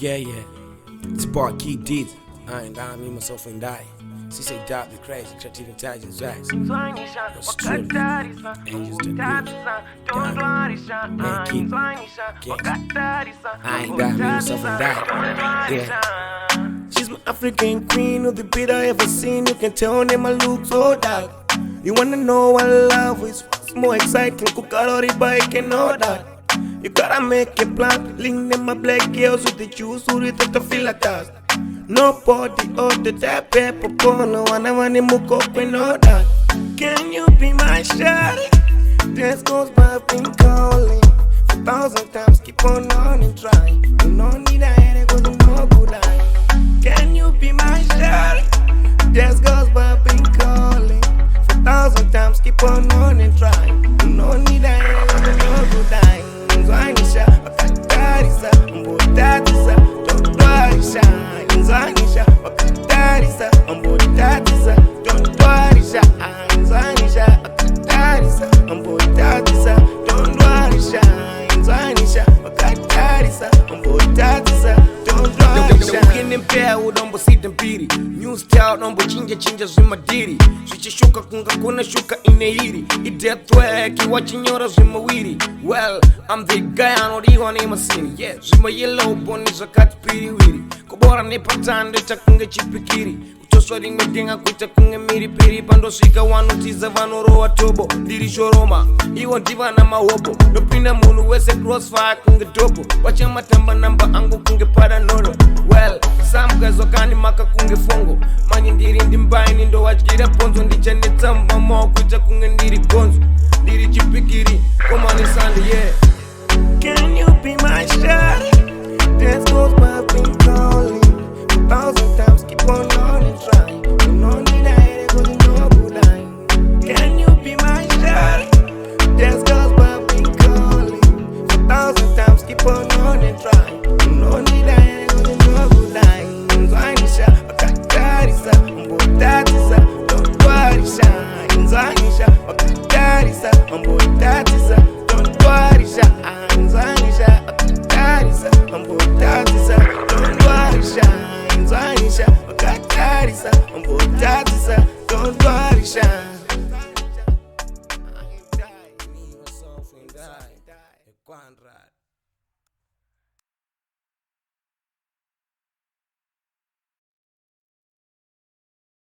Yeah, yeah. It's about key deeds. I ain't dying, me, myself, and die. She say, "Dot, be crazy, creative intelligence, rise." It's true. Angels the good. Man, keep. I ain't dying, me, myself, and die. Yeah. She's my African queen of the beat I ever seen. You can tell them I look so dark. You wanna know what love is? What's more exciting? Kukarori bike and all that. You gotta make a plan, link them my black girls with the juice, who it to feel like that. Nobody other that pepper no one I want to move up and all that. Can you be my shawty? This goes by been calling 1,000 times, keep on and trying. You don't need a headache, cause you know good line. Can you be my shawty? This goes by been calling 1,000 times, keep on and trying. You don't need a headache, cause you know good line. Nzwanisha, wakatarisa, mbotatisa, don't warisha. Nzwanisha, wakatarisa, mbotatisa, don't warisha. Nzwanisha, wakatarisa, mbotatisa, don't warisha. Nzwanisha, wakatarisa, mbotatisa, don't warisha. Ukinempea udombo sitempiri, new style nombo chinja zimadiri. Shuka kunga kuna shuka ineiri, idetwe kiwa chinyora zimawiri. Well, I'm the guy I know the one in my scene. Yeah, zima yellow boni zakati piri wiri. Kubora nepatande chakunga chipikiri. Utoswari medenga kuita kunga miri piri. Pando shika wano tiza vano roa tobo. Diri shoroma, iwa diva na mawobo. Dopina munu wese crossfire kunga dobo. Wacha matamba namba angu kunga pada nono. Well, some guys wakani maka kunga fongo. Mani ndiri ndimbai nindo wajira ponzo. Ndicha netamba mao kuita kunga ndiri gonzo. Ndiri chipikiri, komani sandi, yeah. Can you be my shawty? This goes by been calling 1,000 times, keep on and trying. You don't need a headache, cause you know good line. Can you be my shawty? This goes by been calling 1,000 times, keep on and trying. You don't need a headache, cause you know good line. Nzwanisha, wakatarisa, mbotatisa, don't warisha. Nzwanisha, wakatarisa, mbotatisa, don't warisha. Nzwanisha, wakatarisa, mbotatisa, don't warisha. Nzwanisha, wakatarisa, mbotatisa, don't warisha.